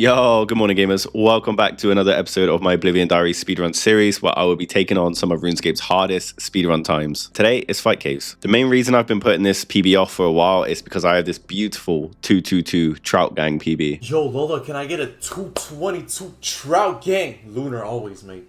Yo, good morning, gamers. Welcome back to another episode of my Oblivion Diary speedrun series where I will be taking on some of RuneScape's hardest speedrun times. Today is Fight Caves. The main reason I've been putting this PB off for a while is because I have this beautiful 222 Trout Gang PB. Yo, Lola, can I get a 222 Trout Gang? Lunar always, mate.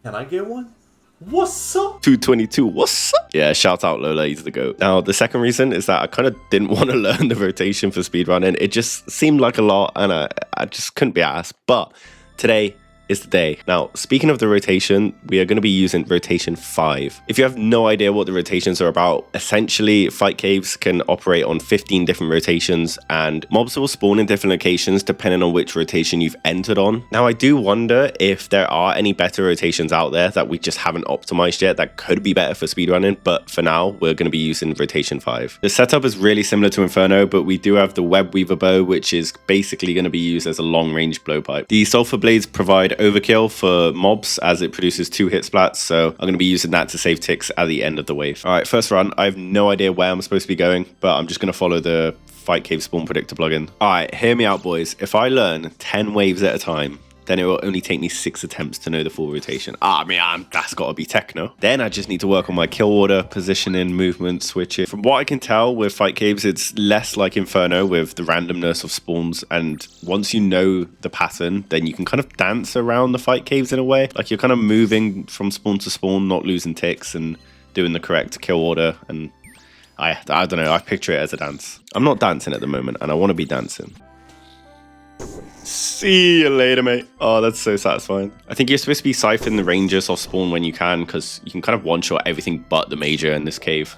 Can I get one? What's up? 222, what's up? Yeah, shout out Lola, he's the GOAT. Now, the second reason is that I kind of didn't want to learn the rotation for speedrunning. It just seemed like a lot and I just couldn't be asked. But today is the day. Now, speaking of the rotation, we are going to be using rotation 5. If you have no idea what the rotations are about, essentially Fight Caves can operate on 15 different rotations and mobs will spawn in different locations depending on which rotation you've entered on. Now, I do wonder if there are any better rotations out there that we just haven't optimized yet that could be better for speedrunning, but for now, we're going to be using rotation 5. The setup is really similar to Inferno, but we do have the Web Weaver bow, which is basically going to be used as a long-range blowpipe. The Sulfur Blades provide overkill for mobs as it produces 2 hit splats, so I'm going to be using that to save ticks at the end of the wave. Alright, first run. I have no idea where I'm supposed to be going, but I'm just going to follow the Fight Cave Spawn Predictor plugin. Alright, hear me out, boys. If I learn 10 waves at a time, then it will only take me 6 attempts to know the full rotation. That's got to be techno. Then I just need to work on my kill order, positioning, movement, switching. From what I can tell with Fight Caves, it's less like Inferno with the randomness of spawns. And once you know the pattern, then you can kind of dance around the Fight Caves in a way. Like you're kind of moving from spawn to spawn, not losing ticks and doing the correct kill order. And I don't know, I picture it as a dance. I'm not dancing at the moment and I want to be dancing. See you later, mate. Oh, that's so satisfying. I think you're supposed to be siphoning the rangers off spawn when you can, because you can kind of one-shot everything but the major in this cave.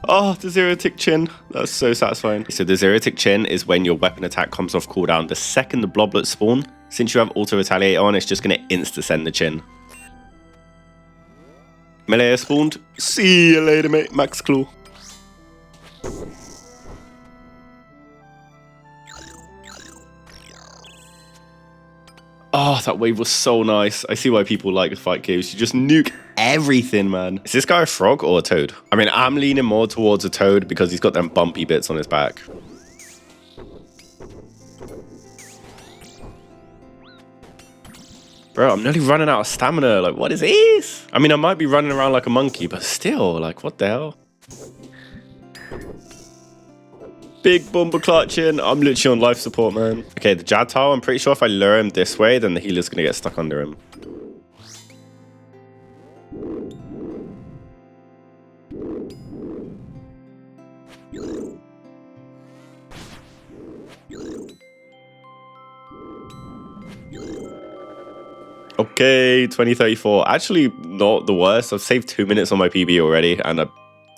Oh, the 0-tick chin. That's so satisfying. So the 0-tick chin is when your weapon attack comes off cooldown the second the bloblets spawn. Since you have auto-retaliate on, it's just going to insta-send the chin. Melee spawned. See you later, mate. Max Claw. Oh, that wave was so nice. I see why people like the Fight Caves. You just nuke everything, man. Is this guy a frog or a toad? I mean, I'm leaning more towards a toad because he's got them bumpy bits on his back. Bro, I'm nearly running out of stamina. Like, what is this? I mean, I might be running around like a monkey, but still, like, what the hell? Big bumper clutching. I'm literally on life support, man. Okay, the Jad Tower, I'm pretty sure if I lure him this way, then the healer's going to get stuck under him. Okay, 2034. Actually, not the worst. I've saved 2 minutes on my PB already, and I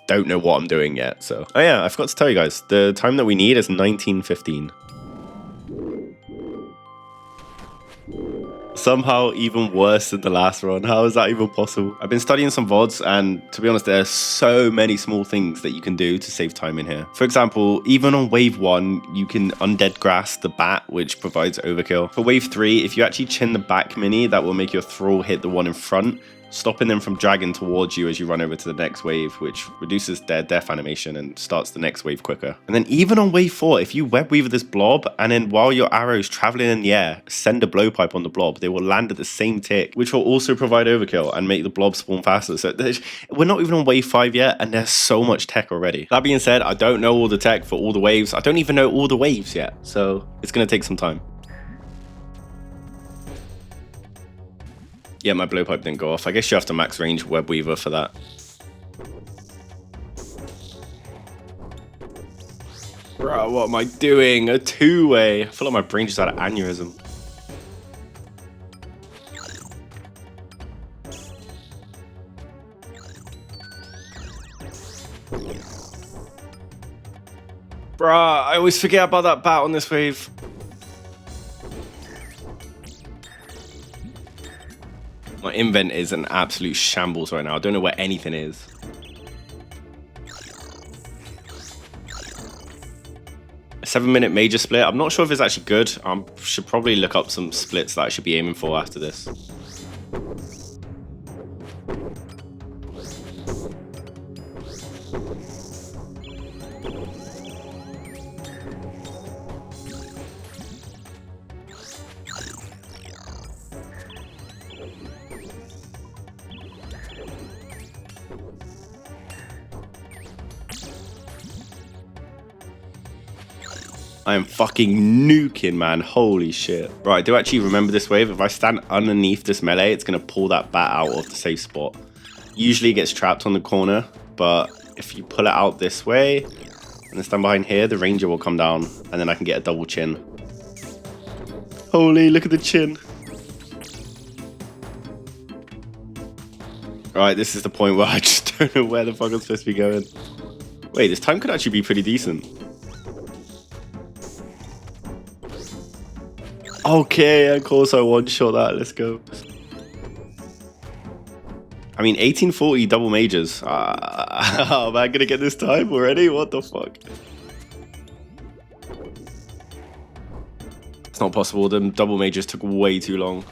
don't know what I'm doing yet, so. Oh yeah, I forgot to tell you guys, the time that we need is 19:15. Somehow even worse than the last run. How is that even possible? I've been studying some VODs, and to be honest, there are so many small things that you can do to save time in here. For example, even on wave 1, you can undead grass the bat, which provides overkill. For wave 3, if you actually chin the back mini, that will make your thrall hit the one in front, stopping them from dragging towards you as you run over to the next wave, which reduces their death animation and starts the next wave quicker. And then even on wave 4, if you web weaver this blob, and then while your arrow's traveling in the air, send a blowpipe on the blob, they will land at the same tick, which will also provide overkill and make the blob spawn faster. So we're not even on wave 5 yet, and there's so much tech already. That being said, I don't know all the tech for all the waves. I don't even know all the waves yet, so it's going to take some time. Yeah, my blowpipe didn't go off. I guess you have to max range Web Weaver for that. Bro, what am I doing? A 2-way. I feel like my brain just had an aneurysm. Bruh, I always forget about that bat on this wave. My invent is an absolute shambles right now. I don't know where anything is. A 7-minute major split. I'm not sure if it's actually good. I should probably look up some splits that I should be aiming for after this. I am fucking nuking, man. Holy shit. Right, I do actually remember this wave. If I stand underneath this melee, it's going to pull that bat out of the safe spot. Usually it gets trapped on the corner, but if you pull it out this way and then stand behind here, the ranger will come down and then I can get a double chin. Holy, look at the chin. Right, this is the point where I just don't know where the fuck I'm supposed to be going. Wait, this time could actually be pretty decent. Okay, of course I one-shot that. Let's go. I mean, 1840 double majors. Am I gonna get this time already? What the fuck? It's not possible. The double majors took way too long.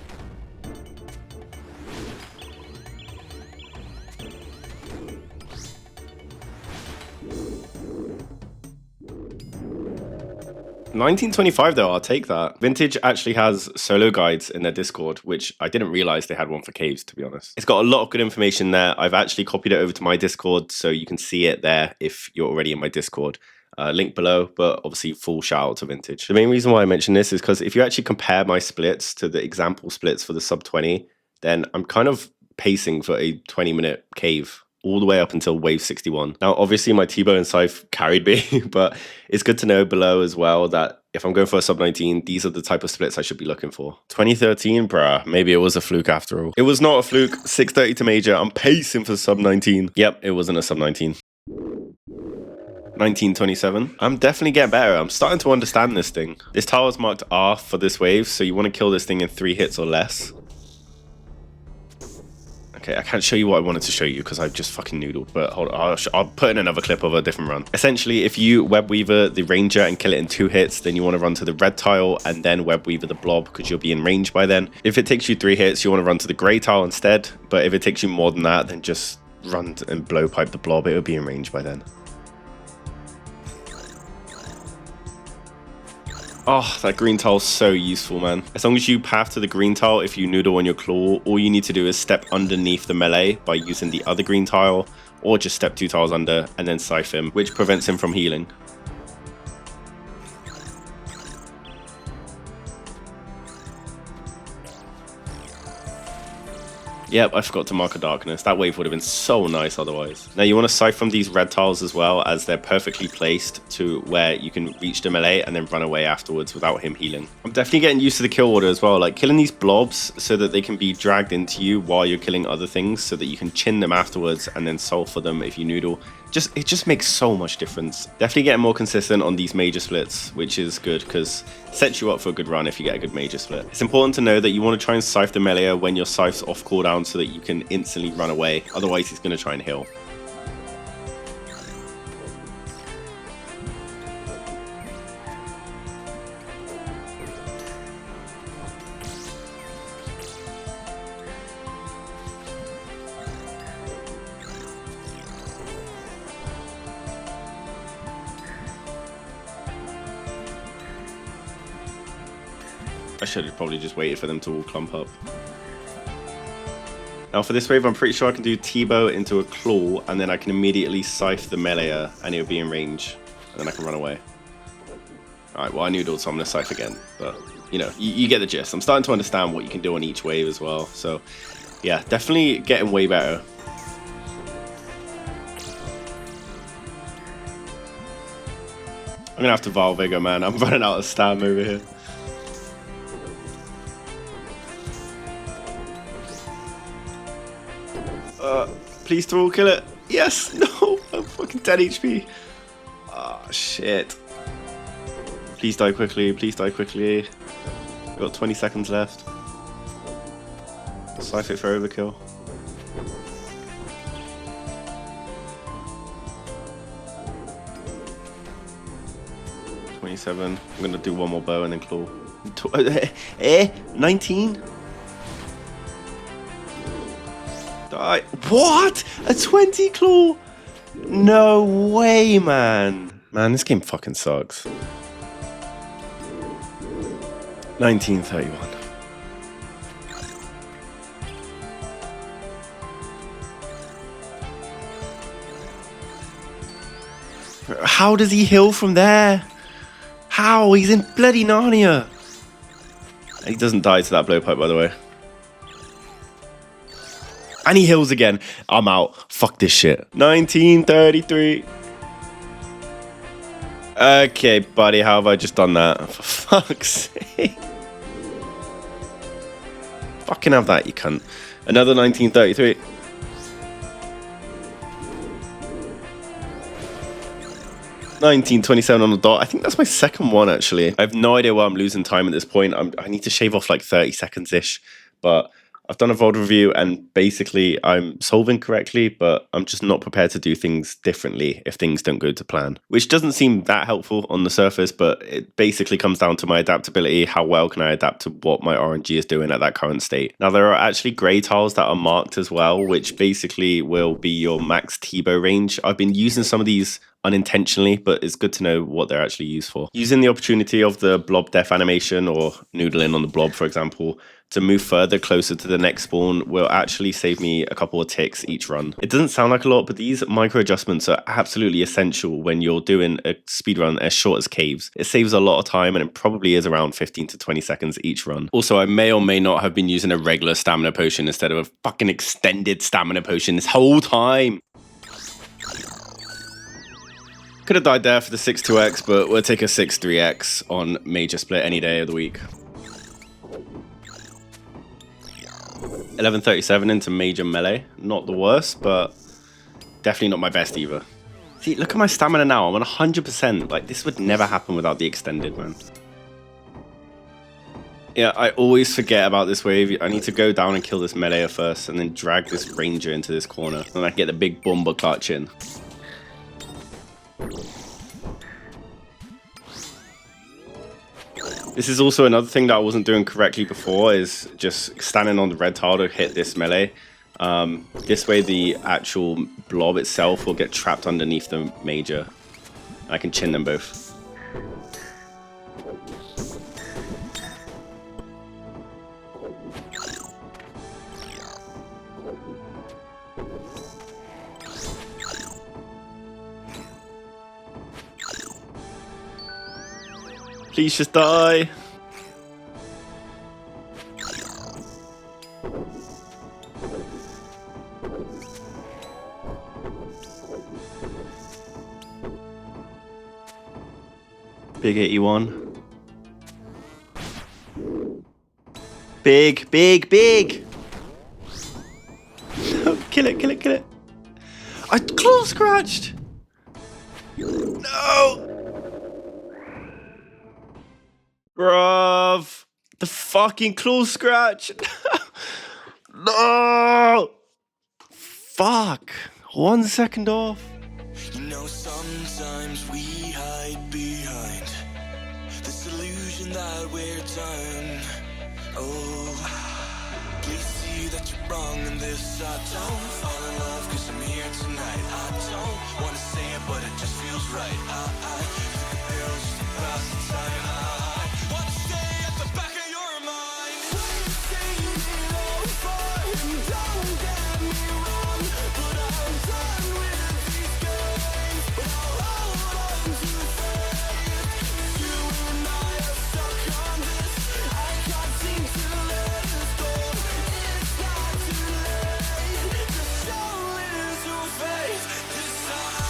$19.25 though, I'll take that. Vintage actually has solo guides in their Discord, which I didn't realize they had one for caves, to be honest. It's got a lot of good information there. I've actually copied it over to my Discord, so you can see it there if you're already in my Discord. Link below, but obviously full shout out to Vintage. The main reason why I mention this is because if you actually compare my splits to the example splits for the sub 20, then I'm kind of pacing for a 20-minute cave all the way up until wave 61. Now, obviously my T-Bone and Scythe carried me, but it's good to know below as well that if I'm going for a sub 19, these are the type of splits I should be looking for. 2013, bruh, maybe it was a fluke after all. It was not a fluke. 630 to major. I'm pacing for sub 19. Yep, it wasn't a sub 19. 1927. I'm definitely getting better. I'm starting to understand this thing. This tower is marked R for this wave, so you want to kill this thing in 3 hits or less. Okay, I can't show you what I wanted to show you because I've just fucking noodled, but hold on, I'll put in another clip of a different run. Essentially, if you web weaver the ranger and kill it in 2 hits, then you want to run to the red tile and then web weaver the blob because you'll be in range by then. If it takes you 3 hits, you want to run to the gray tile instead, but if it takes you more than that, then just run and blow pipe the blob. It'll be in range by then. Oh, that green tile's so useful, man. As long as you path to the green tile, if you noodle on your claw, all you need to do is step underneath the melee by using the other green tile, or just step 2 tiles under and then scythe him, which prevents him from healing. Yep, I forgot to mark a darkness. That wave would have been so nice otherwise. Now you want to scythe from these red tiles as well, as they're perfectly placed to where you can reach the melee and then run away afterwards without him healing. I'm definitely getting used to the kill order as well, like killing these blobs so that they can be dragged into you while you're killing other things so that you can chin them afterwards and then solve for them if you noodle. It just makes so much difference. Definitely getting more consistent on these major splits, which is good because it sets you up for a good run if you get a good major split. It's important to know that you want to try and scythe the melee when your scythe's off cooldown so that you can instantly run away. Otherwise, he's going to try and heal. I should have probably just waited for them to all clump up. Now for this wave, I'm pretty sure I can do T-bow into a claw, and then I can immediately scythe the meleeer, and it'll be in range, and then I can run away. Alright, well I noodled, so I'm going to scythe again, but you know, you get the gist. I'm starting to understand what you can do on each wave as well, so yeah, definitely getting way better. I'm going to have to Val Vigor, man. I'm running out of stam over here. Please throw kill it. Yes, no, I'm fucking 10 HP. Ah, shit. Please die quickly, please die quickly. We've got 20 seconds left. Scythe it for overkill. $27. I'm gonna do one more bow and then claw. 19? Die. What? A 20 claw? No way, man. Man, this game fucking sucks. 1931. How does he heal from there? How? He's in bloody Narnia. And he doesn't die to that blowpipe, by the way. And he heals again. I'm out. Fuck this shit. 1933. Okay, buddy, how have I just done that? For fuck's sake. Fucking have that, you cunt. Another 1933. $19.27 on the dot. I think that's my second one, actually. I have no idea why I'm losing time at this point. I need to shave off like 30 seconds-ish, but I've done a VOD review and basically I'm solving correctly, but I'm just not prepared to do things differently if things don't go to plan, which doesn't seem that helpful on the surface, but it basically comes down to my adaptability. How well can I adapt to what my RNG is doing at that current state? Now, there are actually gray tiles that are marked as well, which basically will be your max T-bow range. I've been using some of these unintentionally, but it's good to know what they're actually used for. Using the opportunity of the blob death animation or noodling on the blob, for example, to move further closer to the next spawn will actually save me a couple of ticks each run. It doesn't sound like a lot, but these micro adjustments are absolutely essential when you're doing a speedrun as short as caves. It saves a lot of time and it probably is around 15 to 20 seconds each run. Also, I may or may not have been using a regular stamina potion instead of a fucking extended stamina potion this whole time. Could have died there for the 6-2x, but we'll take a 6-3x on major split any day of the week. 11:37 into major melee. Not the worst, but definitely not my best either. See, look at my stamina now. I'm on 100%. Like, this would never happen without the extended, man. Yeah, I always forget about this wave. I need to go down and kill this melee first and then drag this ranger into this corner. And I get the big bomber clutch in. This is also another thing that I wasn't doing correctly before, is just standing on the red tile to hit this melee. This way the actual blob itself will get trapped underneath the major. I can chin them both. Please just die. Big 81. Big, big, big. No, kill it, kill it, kill it. I claw scratched. No. Bruv, the fucking claw scratch. No. Fuck. 1 second off. You know, sometimes we hide behind this illusion that we're done. Oh, please see that you're wrong in this. I don't fall in love 'cause I'm here tonight. I don't wanna say it, but it just feels right. I took a pill just to pass the time. I want to stay at the back of your mind. We're saying it over, and don't get me wrong, but I'm done with these games. But I'll hold on to faith. You and I are stuck on this. I can't seem to let us go. It's not too late. Just show us your face this time.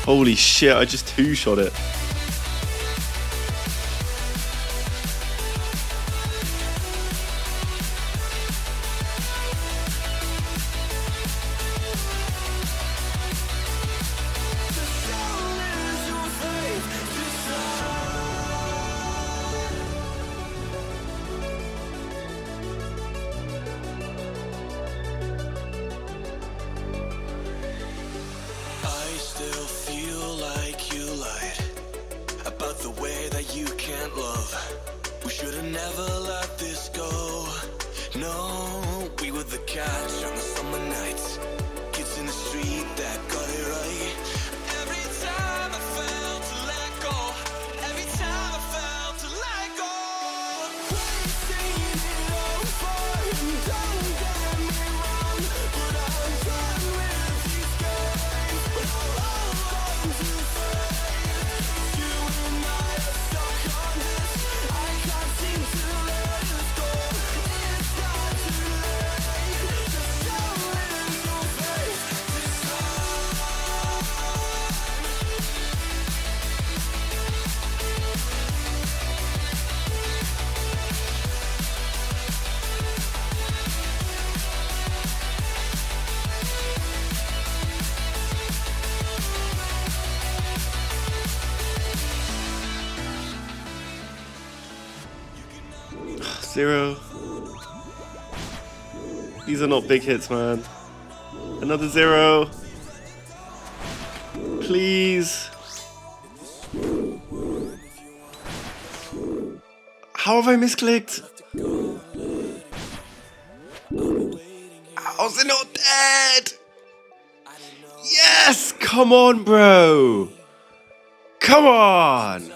Holy shit, I just two-shot it. I still feel like you lied about the way that you can't love. We should have never let this go. No, we were the catch on the summer nights. Kids in the street that got it right. Every time I felt to let go. Every time I felt to let go. We're saying it over, and don't get me wrong, but I'm done with these games. But I'll hold on 0. These are not big hits, man. Another 0. Please. How have I misclicked? How's it not dead? Yes! Come on, bro! Come on!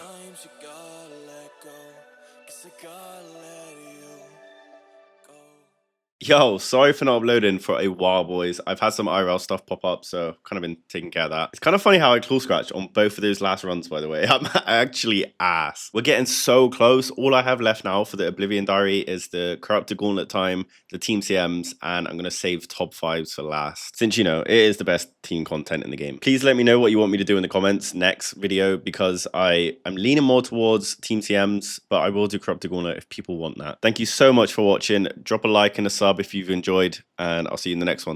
Yo, sorry for not uploading for a while, boys. I've had some IRL stuff pop up, so kind of been taking care of that. It's kind of funny how I claw scratched on both of those last runs, by the way. I'm actually ass. We're getting so close. All I have left now for the Oblivion Diary is the Corrupted Gauntlet time, the Team CMs, and I'm going to save top 5s for last. Since, you know, it is the best team content in the game. Please let me know what you want me to do in the comments next video, because I'm leaning more towards Team CMs, but I will do Corrupted Gauntlet if people want that. Thank you so much for watching. Drop a like and a sub if you've enjoyed, and I'll see you in the next one.